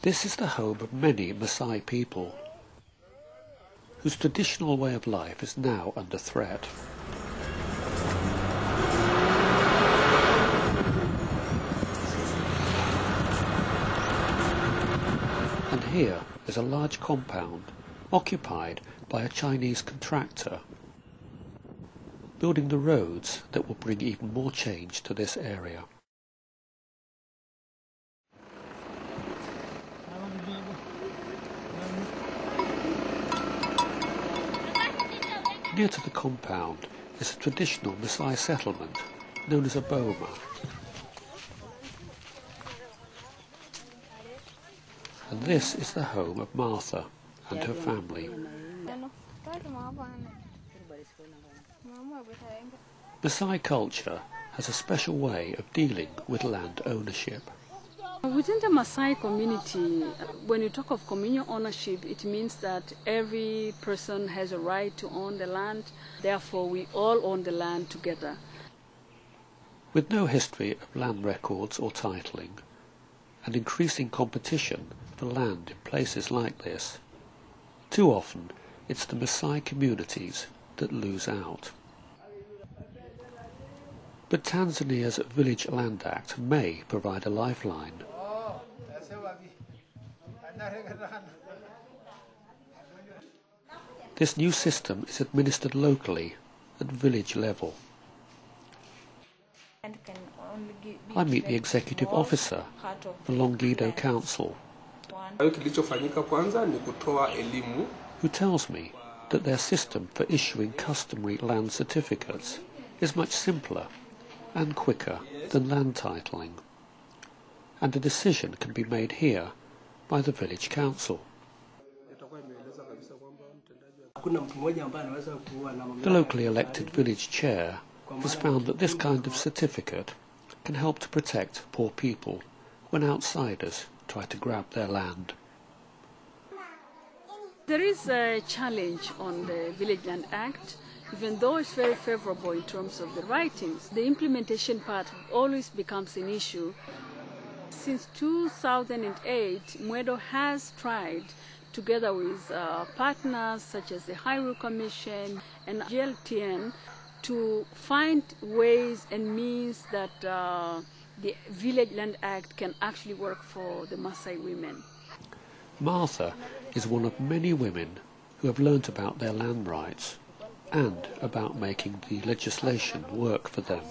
This is the home of many Masai people, whose traditional way of life is now under threat. And here is a large compound occupied by a Chinese contractor, building the roads that will bring even more change to this area. Near to the compound is a traditional Masai settlement known as a boma. And this is the home of Martha and her family. Masai culture has a special way of dealing with land ownership. Within the Masai community, when you talk of communal ownership, it means that every person has a right to own the land. Therefore, we all own the land together. With no history of land records or titling, and increasing competition for land in places like this, too often it's the Masai communities that lose out. But Tanzania's Village Land Act may provide a lifeline. This new system is administered locally at village level. I meet the executive officer for Longido Council, who tells me that their system for issuing customary land certificates is much simpler and quicker than land titling, and a decision can be made here by the village council. The locally elected village chair has found that this kind of certificate can help to protect poor people when outsiders try to grab their land. There is a challenge on the Village Land Act. Even though it's very favorable in terms of the writings, the implementation part always becomes an issue. Since 2008, Mwedo has tried, together with partners such as the Highway Commission and GLTN, to find ways and means that the Village Land Act can actually work for the Maasai women. Martha is one of many women who have learnt about their land rights and about making the legislation work for them.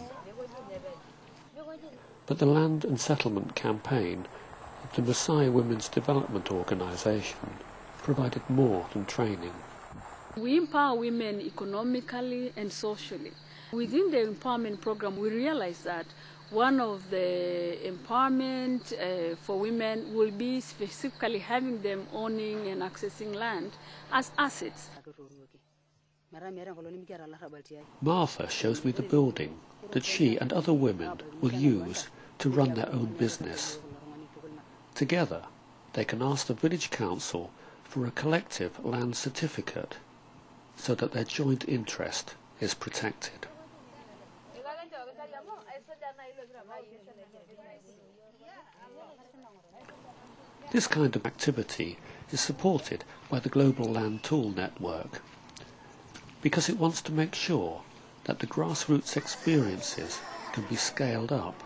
But the Land and Settlement Campaign of the Masai Women's Development Organisation provided more than training. We empower women economically and socially. Within the empowerment program, we realize that one of the empowerment for women will be specifically having them owning and accessing land as assets. Martha shows me the building that she and other women will use to run their own business. Together, they can ask the village council for a collective land certificate so that their joint interest is protected. This kind of activity is supported by the Global Land Tool Network because it wants to make sure that the grassroots experiences can be scaled up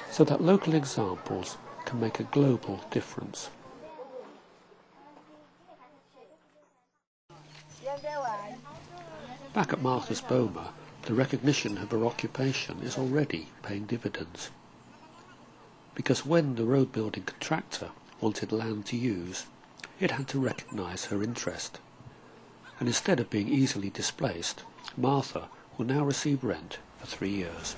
so that local examples can make a global difference. Back at Martha's Boma, the recognition of her occupation is already paying dividends. Because when the road building contractor wanted land to use, it had to recognise her interest. And instead of being easily displaced, Martha will now receive rent for 3 years.